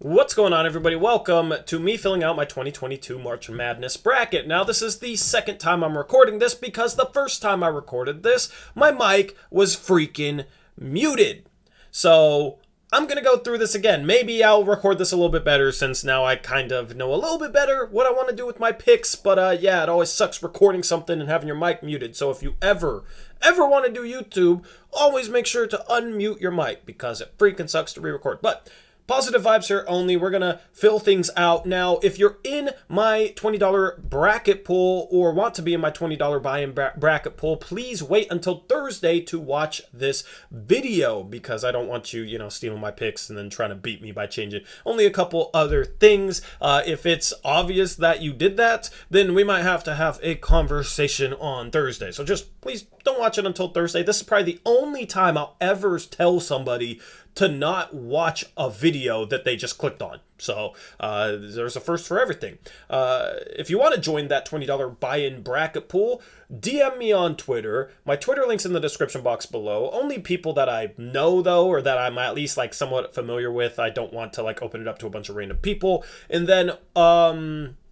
What's going on, everybody? Welcome to me filling out my 2022 March Madness bracket. Now, this is the second time I'm recording this because the first time I recorded this, my mic was freaking muted. So, I'm going to go through this again. Maybe I'll record this a little bit better since now I kind of know a little bit better what I want to do with my picks. But yeah, it always sucks recording something and having your mic muted. So if you ever want to do YouTube, always make sure to unmute your mic because it freaking sucks to re-record. But positive vibes here only. We're going to fill things out. Now, if you're in my $20 bracket pool or want to be in my $20 buy-in bracket pool, please wait until Thursday to watch this video because I don't want you, stealing my picks and then trying to beat me by changing only a couple other things. If it's obvious that you did that, then we might have to have a conversation on Thursday. So just please don't watch it until Thursday. This is probably the only time I'll ever tell somebody to not watch a video that they just clicked on. So there's a first for everything. If you want to join that $20 buy-in bracket pool, DM me on Twitter. My Twitter link's in the description box below. Only people that I know, though, or that I'm at least somewhat familiar with. I don't want to open it up to a bunch of random people. And then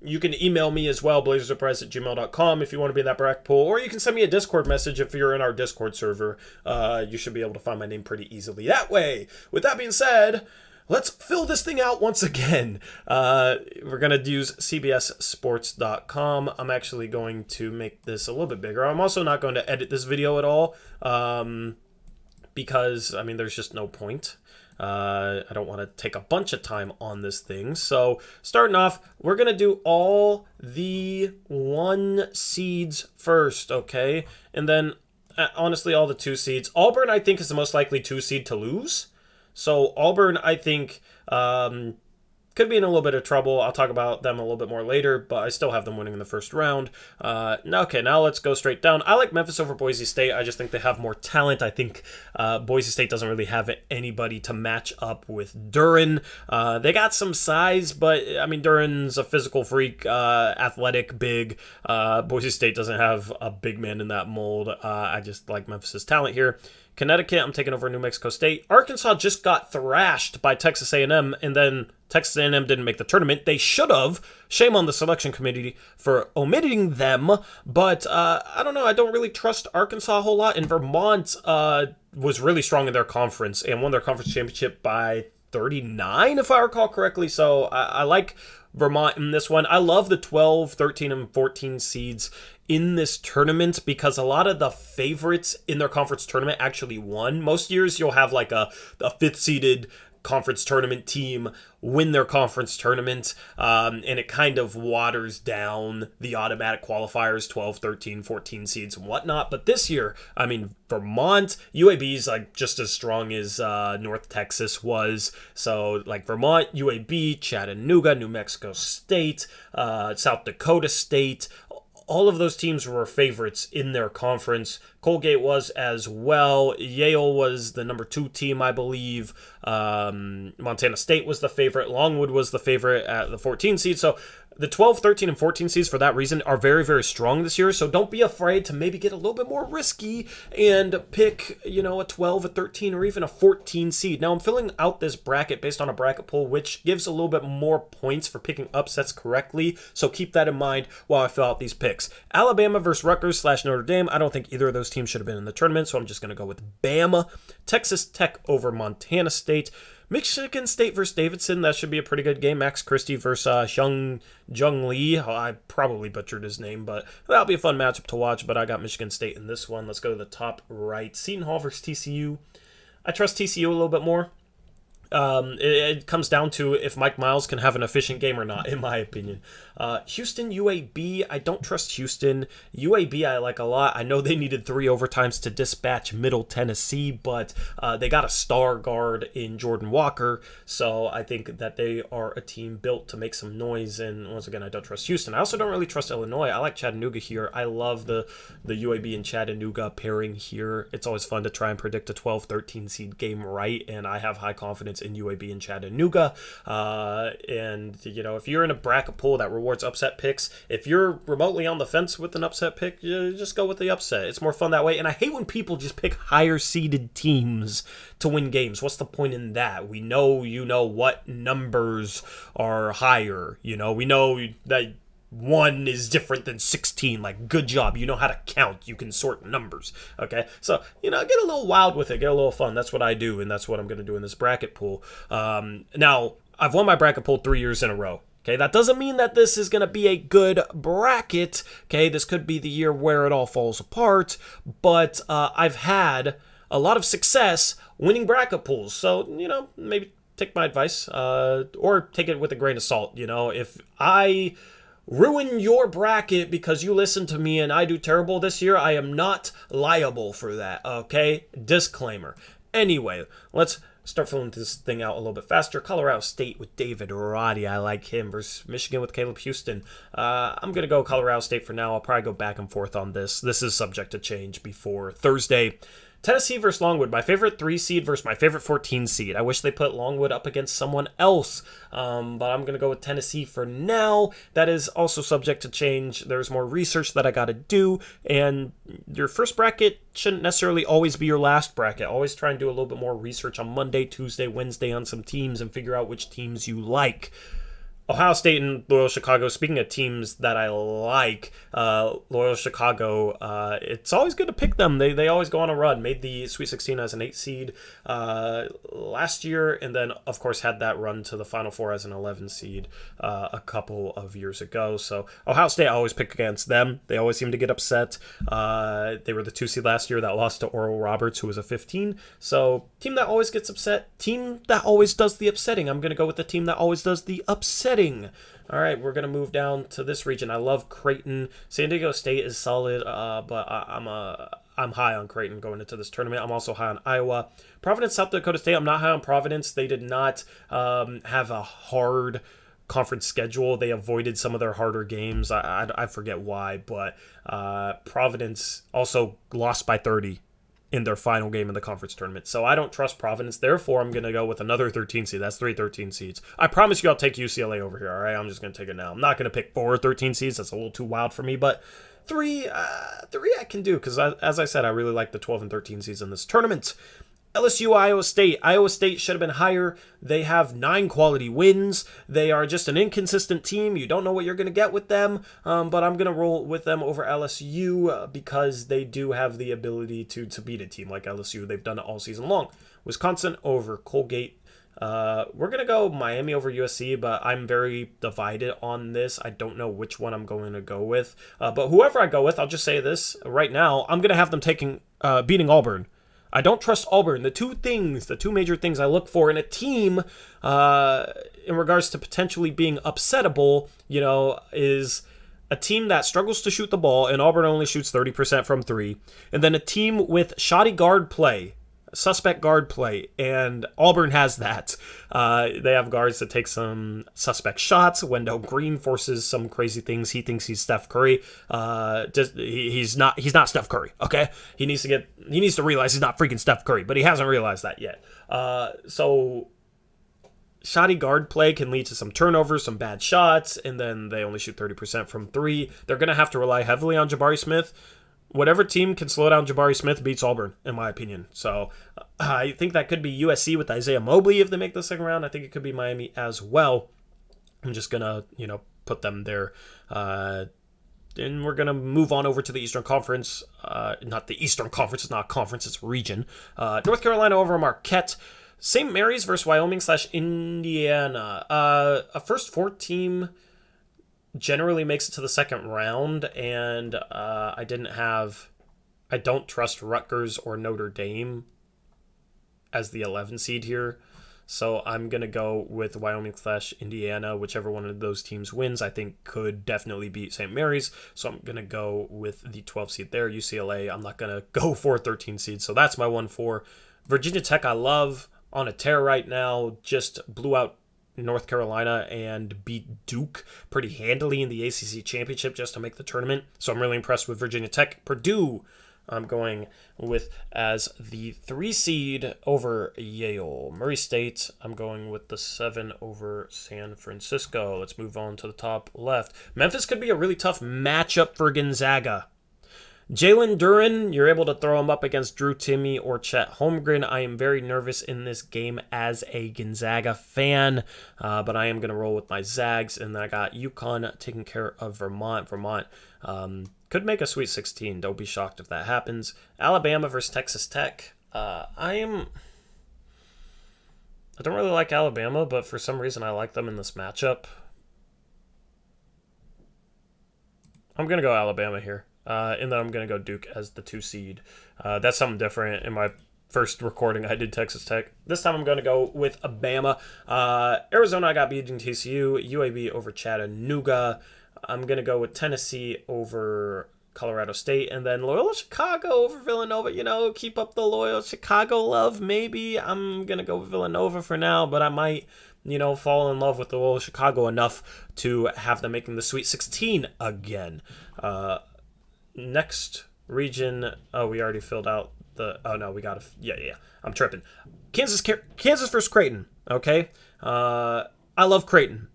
you can email me as well, blazersuprise@gmail.com if you want to be in that bracket pool. Or you can send me a Discord message if you're in our Discord server. You should be able to find my name pretty easily that way. With that being said, let's fill this thing out once again. We're going to use cbssports.com. I'm actually going to make this a little bit bigger. I'm also not going to edit this video at all because, there's just no point. I don't want to take a bunch of time on this thing. So starting off, we're going to do all the 1 seeds first, okay? And then, honestly, all the 2 seeds. Auburn, I think, is the most likely 2 seed to lose. So Auburn, I think, could be in a little bit of trouble. I'll talk about them a little bit more later, but I still have them winning in the first round. Okay, now let's go straight down. I like Memphis over Boise State. I just think they have more talent. I think Boise State doesn't really have anybody to match up with Duren. They got some size, but, Duren's a physical freak, athletic, big. Boise State doesn't have a big man in that mold. I just like Memphis's talent here. Connecticut, I'm taking over New Mexico State. Arkansas just got thrashed by Texas A&M, and then Texas A&M didn't make the tournament. They should have. Shame on the selection committee for omitting them. But I don't know. I don't really trust Arkansas a whole lot. And Vermont was really strong in their conference and won their conference championship by 39, if I recall correctly. So I like Vermont in this one. I love the 12, 13, and 14 seeds in this tournament because a lot of the favorites in their conference tournament actually won. Most years you'll have a 5th seeded conference tournament team win their conference tournament, and it kind of waters down the automatic qualifiers, 12, 13, 14 seeds and whatnot. But this year, Vermont, UAB is just as strong as North Texas was. So Vermont, UAB, Chattanooga, New Mexico State, South Dakota State, all of those teams were favorites in their conference. Colgate was as well. Yale was the number 2 team, I believe. Montana State was the favorite. Longwood was the favorite at the 14 seed. So the 12, 13, and 14 seeds for that reason are very, very strong this year. So don't be afraid to maybe get a little bit more risky and pick, a 12, a 13, or even a 14 seed. Now, I'm filling out this bracket based on a bracket poll, which gives a little bit more points for picking upsets correctly. So keep that in mind while I fill out these picks. Alabama versus Rutgers / Notre Dame. I don't think either of those teams should have been in the tournament, so I'm just going to go with Bama. Texas Tech over Montana State. Michigan State versus Davidson. That should be a pretty good game. Max Christie versus Jung Lee. I probably butchered his name, but that'll be a fun matchup to watch. But I got Michigan State in this one. Let's go to the top right. Seton Hall versus TCU. I trust TCU a little bit more. It comes down to if Mike Miles can have an efficient game or not, in my opinion. Houston, UAB, I don't trust Houston. UAB I like a lot. I know they needed 3 overtimes to dispatch Middle Tennessee, but they got a star guard in Jordan Walker, so I think that they are a team built to make some noise, and once again, I don't trust Houston. I also don't really trust Illinois. I like Chattanooga here. I love the UAB and Chattanooga pairing here. It's always fun to try and predict a 12-13 seed game right, and I have high confidence points in UAB and Chattanooga. And, if you're in a bracket pool that rewards upset picks, if you're remotely on the fence with an upset pick, you just go with the upset. It's more fun that way. And I hate when people just pick higher seeded teams to win games. What's the point in that? We know what numbers are higher. We know that 1 is different than 16. Like, good job. You know how to count. You can sort numbers. Okay? So, get a little wild with it. Get a little fun. That's what I do, and that's what I'm going to do in this bracket pool. Now, I've won my bracket pool 3 years in a row. Okay, that doesn't mean that this is going to be a good bracket. Okay, this could be the year where it all falls apart, but I've had a lot of success winning bracket pools. So, maybe take my advice or take it with a grain of salt. If I ruin your bracket because you listen to me and I do terrible this year, I am not liable for that. Okay, disclaimer. Anyway, let's start filling this thing out a little bit faster. Colorado State with David Roddy. I like him versus Michigan with Caleb Houston. I'm going to go Colorado State for now. I'll probably go back and forth on this. This is subject to change before Thursday. Tennessee versus Longwood. My favorite 3 seed versus my favorite 14 seed. I wish they put Longwood up against someone else, but I'm going to go with Tennessee for now. That is also subject to change. There's more research that I got to do, and your first bracket shouldn't necessarily always be your last bracket. Always try and do a little bit more research on Monday, Tuesday, Wednesday on some teams and figure out which teams you like. Ohio State and Loyola Chicago. Speaking of teams that I like, Loyola Chicago, it's always good to pick them. They always go on a run. Made the Sweet 16 as an 8 seed last year, and then, of course, had that run to the Final Four as an 11 seed a couple of years ago. So Ohio State, I always pick against them. They always seem to get upset. They were the 2 seed last year that lost to Oral Roberts, who was a 15. So team that always gets upset, team that always does the upsetting. I'm going to go with the team that always does the upsetting. All right, we're going to move down to this region. I love Creighton. San Diego State is solid, but I'm high on Creighton going into this tournament. I'm also high on Iowa. Providence, South Dakota State. I'm not high on Providence. They did not have a hard conference schedule. They avoided some of their harder games. I forget why, but Providence also lost by 30 in their final game in the conference tournament. So I don't trust Providence. Therefore, I'm going to go with another 13 seed. That's 3 13 seeds. I promise you I'll take UCLA over here, all right? I'm just going to take it now. I'm not going to pick 4 13 seeds. That's a little too wild for me, but 3 I can do because, as I said, I really like the 12 and 13 seeds in this tournament. LSU, Iowa State. Iowa State should have been higher. They have 9 quality wins. They are just an inconsistent team. You don't know what you're going to get with them, but I'm going to roll with them over LSU because they do have the ability to beat a team like LSU. They've done it all season long. Wisconsin over Colgate. We're going to go Miami over USC, but I'm very divided on this. I don't know which one I'm going to go with, but whoever I go with, I'll just say this right now, I'm going to have them beating Auburn. I don't trust Auburn. The two major things I look for in a team in regards to potentially being upsettable, is a team that struggles to shoot the ball, and Auburn only shoots 30% from 3, and then a team with shoddy guard play, suspect guard play, and Auburn has that. They have guards that take some suspect shots. Wendell Green forces some crazy things. He thinks he's Steph Curry. He's not Steph Curry. Okay, he needs to realize he's not freaking Steph Curry, but he hasn't realized that yet. So shoddy guard play can lead to some turnovers, some bad shots, and then they only shoot 30% from 3. They're going to have to rely heavily on Jabari Smith. Whatever team can slow down Jabari Smith beats Auburn, in my opinion. So I think that could be USC with Isaiah Mobley if they make the second round. I think it could be Miami as well. I'm just going to, put them there. And we're going to move on over to the Eastern Conference. Not the Eastern Conference. It's not a conference. It's a region. North Carolina over Marquette. St. Mary's versus Wyoming/Indiana. A first 4 team generally makes it to the second round, and I don't trust Rutgers or Notre Dame as the 11 seed here, so I'm going to go with Wyoming/Indiana. Whichever one of those teams wins, I think could definitely beat St. Mary's, so I'm going to go with the 12 seed there. UCLA, I'm not going to go for 13 seed, so that's my 1-4. Virginia Tech, I love, on a tear right now, just blew out North Carolina and beat Duke pretty handily in the ACC championship just to make the tournament. So I'm really impressed with Virginia Tech. Purdue I'm going with as the 3 seed over Yale. Murray State, I'm going with the 7 over San Francisco. Let's move on to the top left. Memphis could be a really tough matchup for Gonzaga. Jalen Duren, you're able to throw him up against Drew Timme or Chet Holmgren. I am very nervous in this game as a Gonzaga fan, but I am going to roll with my Zags. And then I got UConn taking care of Vermont. Vermont could make a Sweet 16. Don't be shocked if that happens. Alabama versus Texas Tech. I don't really like Alabama, but for some reason I like them in this matchup. I'm going to go Alabama here. And then I'm going to go Duke as the 2 seed. That's something different. In my first recording, I did Texas Tech. This time I'm going to go with Bama. Arizona, I got beating TCU. UAB over Chattanooga. I'm going to go with Tennessee over Colorado State. And then Loyola Chicago over Villanova. You know, keep up the Loyola Chicago love, maybe. I'm going to go with Villanova for now, but I might, fall in love with the Loyola Chicago enough to have them making the Sweet 16 again. Next region, we already filled out we got to, yeah, I'm tripping. Kansas versus Creighton, okay? I love Creighton.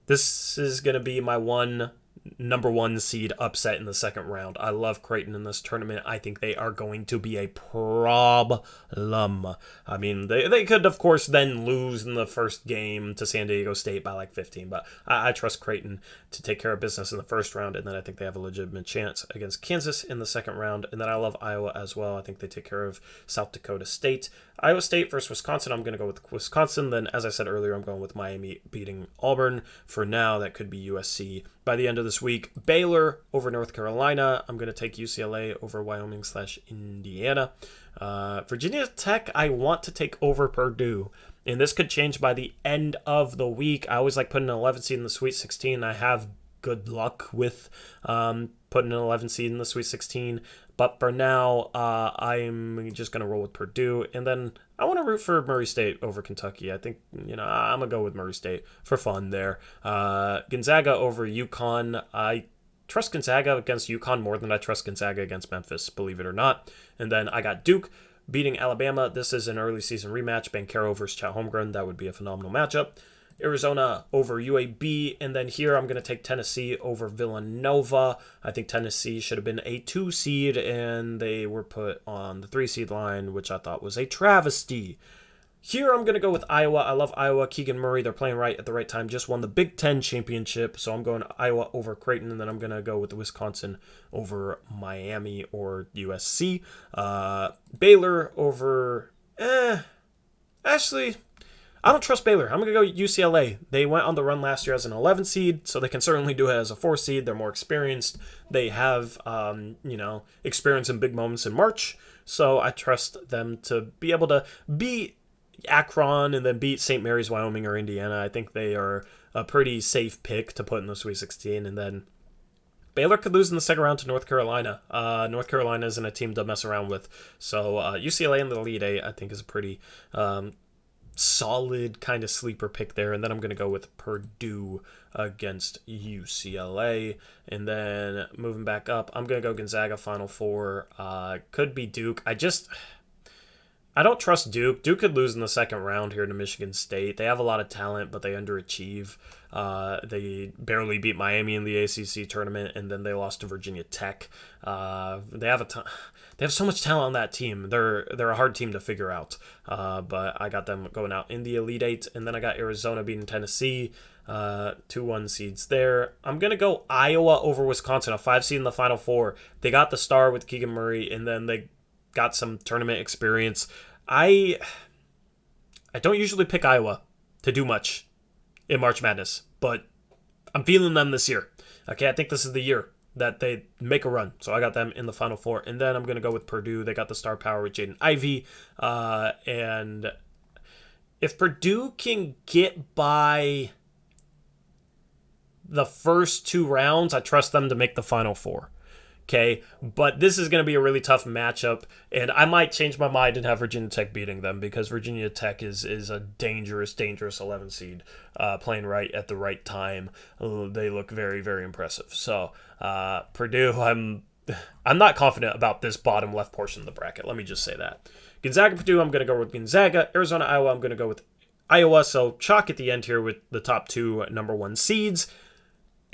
This is going to be my number 1 seed upset in the second round. I love Creighton in this tournament. I think they are going to be a problem. I mean, they could, of course, then lose in the first game to San Diego State by like 15, but I trust Creighton to take care of business in the first round, and then I think they have a legitimate chance against Kansas in the second round, and then I love Iowa as well. I think they take care of South Dakota State. Iowa State versus Wisconsin, I'm going to go with Wisconsin. Then, as I said earlier, I'm going with Miami beating Auburn. For now, that could be USC. By the end of this week, Baylor over North Carolina. I'm going to take UCLA over Wyoming/Indiana. Virginia Tech, I want to take over Purdue. And this could change by the end of the week. I always like putting an 11 seed in the Sweet 16. I have good luck with putting an 11 seed in the Sweet 16. But for now, I'm just going to roll with Purdue. And then I want to root for Murray State over Kentucky. I think, I'm going to go with Murray State for fun there. Gonzaga over UConn. I trust Gonzaga against UConn more than I trust Gonzaga against Memphis, believe it or not. And then I got Duke beating Alabama. This is an early season rematch. Banchero versus Chet Holmgren. That would be a phenomenal matchup. Arizona over UAB, and then here I'm going to take Tennessee over Villanova. I think Tennessee should have been a 2 seed, and they were put on the 3 seed line, which I thought was a travesty. Here I'm going to go with Iowa. I love Iowa. Keegan Murray, they're playing right at the right time. Just won the Big Ten championship, so I'm going Iowa over Creighton, and then I'm going to go with Wisconsin over Miami or USC. Baylor over... Actually... I don't trust Baylor. I'm going to go UCLA. They went on the run last year as an 11 seed, so they can certainly do it as a 4 seed. They're more experienced. They have, experience in big moments in March, so I trust them to be able to beat Akron and then beat St. Mary's, Wyoming, or Indiana. I think they are a pretty safe pick to put in the Sweet 16, and then Baylor could lose in the second round to North Carolina. North Carolina isn't a team to mess around with, so UCLA in the Elite Eight, I think, is a pretty... solid kind of sleeper pick there. And then I'm going to go with Purdue against UCLA. And then moving back up, I'm going to go Gonzaga Final Four. Could be Duke. I don't trust Duke. Duke could lose in the second round here to Michigan State. They have a lot of talent, but they underachieve. They barely beat Miami in the ACC tournament, and then they lost to Virginia Tech. They have so much talent on that team. They're a hard team to figure out. But I got them going out in the Elite Eight, and then I got Arizona beating Tennessee. 2-1 seeds there. I'm going to go Iowa over Wisconsin, a 5 seed in the Final Four. They got the star with Keegan Murray, and then they got some tournament experience. I don't usually pick Iowa to do much in March Madness, but I'm feeling them this year. Okay, I think this is the year that they make a run. So I got them in the Final Four. And then I'm going to go with Purdue. They got the star power with Jaden Ivey. And if Purdue can get by the first 2 rounds, I trust them to make the Final Four. Okay, but this is going to be a really tough matchup, and I might change my mind and have Virginia Tech beating them because Virginia Tech is a dangerous 11 seed playing right at the right time. They look very, very impressive. So Purdue, I'm I'm not confident about this bottom left portion of the bracket. Let me just say that. Gonzaga, Purdue, I'm going to go with Gonzaga. Arizona, Iowa, I'm going to go with Iowa. So chalk at the end here with the top two number one seeds.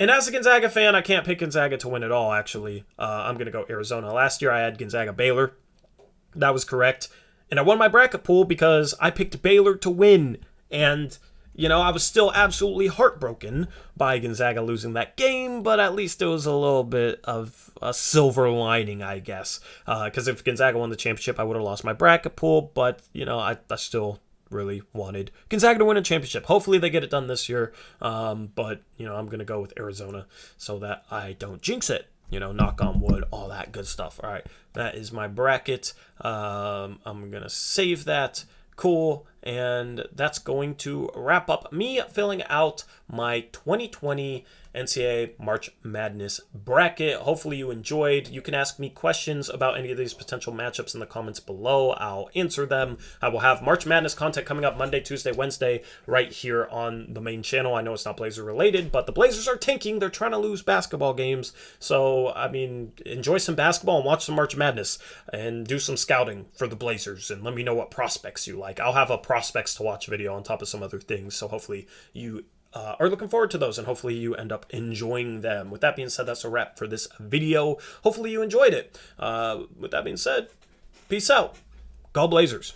And as a Gonzaga fan, I can't pick Gonzaga to win it all, actually. I'm going to go Arizona. Last year, I had Gonzaga Baylor. That was correct. And I won my bracket pool because I picked Baylor to win. And, you know, I was still absolutely heartbroken by Gonzaga losing that game, but at least it was a little bit of a silver lining, I guess. Because if Gonzaga won the championship, I would have lost my bracket pool, but, you know, I still really wanted Gonzaga to win a championship. Hopefully they get it done this year, but, you know, I'm going to go with Arizona so that I don't jinx it. You know, knock on wood, all that good stuff. All right, that is my bracket. I'm going to save that. Cool. And that's going to wrap up me filling out my 2020 NCAA March Madness bracket. Hopefully you enjoyed. You can ask me questions about any of these potential matchups in the comments below. I'll answer them. I will have March Madness content coming up Monday, Tuesday, Wednesday right here on the main channel. I know it's not Blazer related, but the Blazers are tanking. They're trying to lose basketball games. So, I mean, enjoy some basketball and watch some March Madness and do some scouting for the Blazers and let me know what prospects you like. I'll have a prospects to watch video on top of some other things. So hopefully you are looking forward to those, and hopefully you end up enjoying them. With that being said, that's a wrap for this video. Hopefully you enjoyed it. With that being said, peace out. Go Blazers.